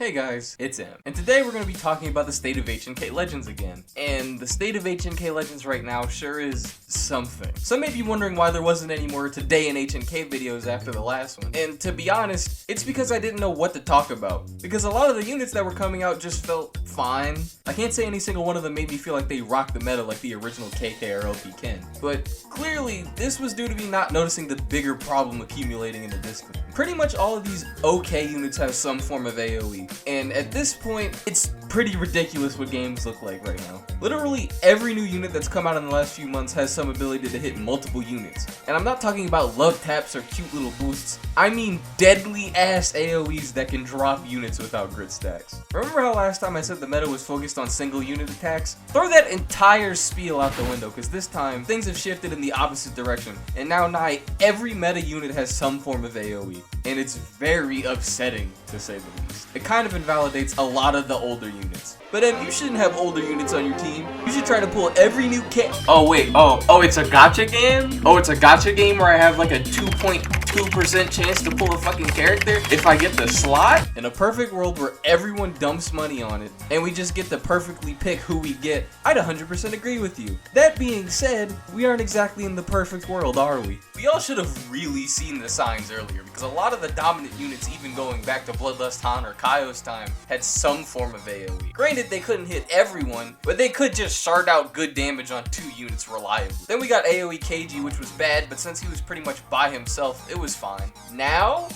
Hey guys, it's M, and today we're going to be talking about the state of HNK Legends again. And the state of HNK Legends right now sure is something. Some may be wondering why there wasn't any more Today in HNK videos after the last one. And to be honest, it's because I didn't know what to talk about. Because a lot of the units that were coming out just felt fine. I can't say any single one of them made me feel like they rocked the meta like the original KK or LP Ken. But clearly, this was due to me not noticing the bigger problem accumulating in the Discord. Pretty much all of these OK units have some form of AoE. And at this point, it's pretty ridiculous what games look like right now. Literally every new unit that's come out in the last few months has some ability to hit multiple units. And I'm not talking about love taps or cute little boosts. I mean deadly ass AoEs that can drop units without grit stacks. Remember how last time I said the meta was focused on single unit attacks? Throw that entire spiel out the window, because this time things have shifted in the opposite direction. And now nigh every meta unit has some form of AoE. And it's very upsetting, to say the least. It kind of invalidates a lot of the older units. But you shouldn't have older units on your team. You should try to pull every new kit. Oh wait, oh, it's a gacha game? Oh, it's a gacha game where I have like a 2.2% chance to pull a fucking character if I get the slot? In a perfect world where everyone dumps money on it, and we just get to perfectly pick who we get, I'd 100% agree with you. That being said, we aren't exactly in the perfect world, are we? We all should have really seen the signs earlier, because a lot of the dominant units, even going back to Bloodlust Han or Kaio's time, had some form of AoE. Granted, they couldn't hit everyone, but they could just shard out good damage on 2 units reliably. Then we got AoE KG, which was bad, but since he was pretty much by himself, it was fine. Now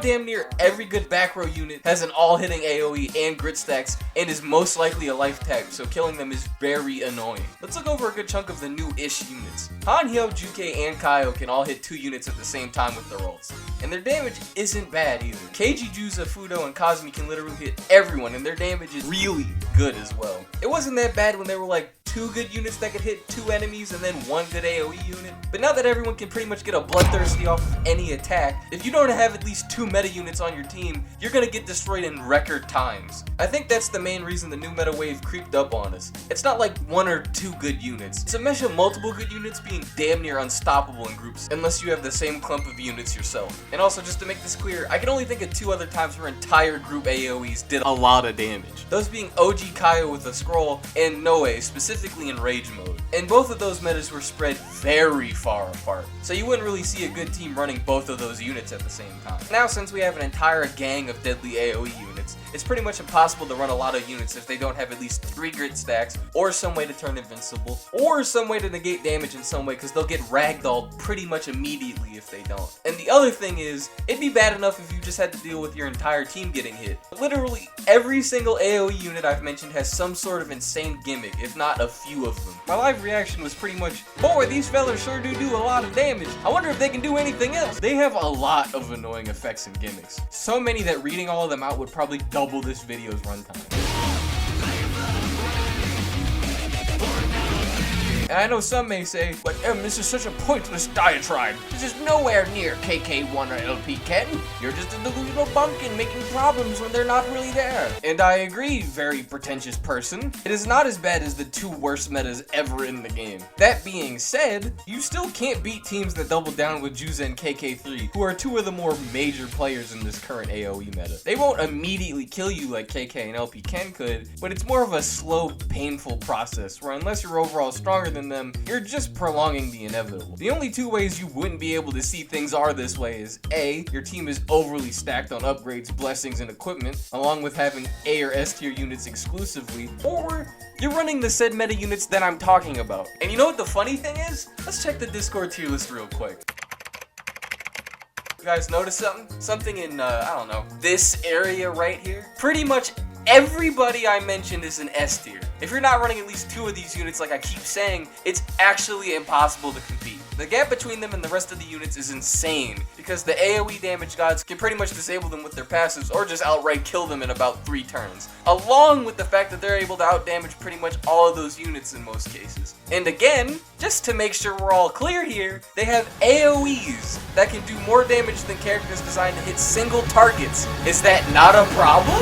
damn near every good back row unit has an all-hitting AoE and grit stacks and is most likely a life tag, so killing them is very annoying. Let's look over a good chunk of the new-ish units. Han, Hyo, Juke, and Kaio can all hit 2 units at the same time with their ults, and their damage isn't bad either. KG, Juza, Fudo, and Kazumi can literally hit everyone, and their damage is really good as well. It wasn't that bad when they were like 2 good units that could hit 2 enemies and then 1 good AoE unit. But now that everyone can pretty much get a bloodthirsty off of any attack, if you don't have at least 2 meta units on your team, you're gonna get destroyed in record times. I think that's the main reason the new meta wave creeped up on us. It's not like 1 or 2 good units. It's a mesh of multiple good units being damn near unstoppable in groups, unless you have the same clump of units yourself. And also, just to make this clear, I can only think of 2 other times where entire group AoEs did a lot of damage. Those being OG Kaio with a scroll and Noe, specifically in rage mode. And both of those metas were spread very far apart, so you wouldn't really see a good team running both of those units at the same time. Now, since we have an entire gang of deadly AoE units, it's pretty much impossible to run a lot of units if they don't have at least 3 grit stacks, or some way to turn invincible, or some way to negate damage in some way, because they'll get ragdolled pretty much immediately if they don't. And the other thing is, it'd be bad enough if you just had to deal with your entire team getting hit. Literally every single AoE unit I've mentioned has some sort of insane gimmick, if not a few of them. My live reaction was pretty much, boy, these fellas sure do a lot of damage. I wonder if they can do anything else. They have a lot of annoying effects and gimmicks. So many that reading all of them out would probably double this video's runtime. And I know some may say, but this is such a pointless diatribe. This is nowhere near KK1 or LP Ken. You're just a delusional bumpkin making problems when they're not really there. And I agree, very pretentious person. It is not as bad as the 2 worst metas ever in the game. That being said, you still can't beat teams that double down with Juza and KK3, who are 2 of the more major players in this current AoE meta. They won't immediately kill you like KK and LP Ken could, but it's more of a slow, painful process, where unless you're overall stronger than them, you're just prolonging the inevitable. The only 2 ways you wouldn't be able to see things are this way is A, your team is overly stacked on upgrades, blessings, and equipment, along with having A or S tier units exclusively, or you're running the said meta units that I'm talking about. And you know what the funny thing is? Let's check the Discord tier list real quick. You guys notice something? Something in, I don't know, this area right here? Pretty much everybody I mentioned is an S tier. If you're not running at least 2 of these units like I keep saying, it's actually impossible to compete. The gap between them and the rest of the units is insane, because the AoE damage gods can pretty much disable them with their passives or just outright kill them in about 3 turns, along with the fact that they're able to outdamage pretty much all of those units in most cases. And again, just to make sure we're all clear here, they have AoEs that can do more damage than characters designed to hit single targets. Is that not a problem?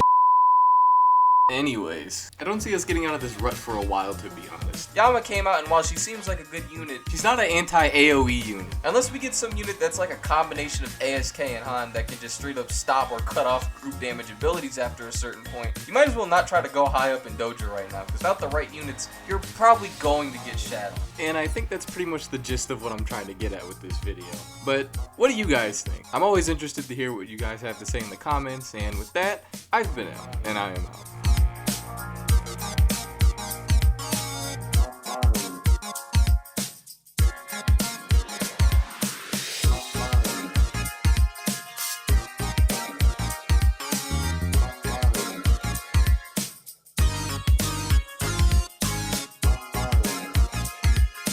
Anyways, I don't see us getting out of this rut for a while, to be honest. Yama came out, and while she seems like a good unit, she's not an anti-AoE unit. Unless we get some unit that's like a combination of ASK and Han that can just straight up stop or cut off group damage abilities after a certain point, you might as well not try to go high up in Dojo right now, because without the right units, you're probably going to get shat on. And I think that's pretty much the gist of what I'm trying to get at with this video. But what do you guys think? I'm always interested to hear what you guys have to say in the comments, and with that, I've been out, and I am out.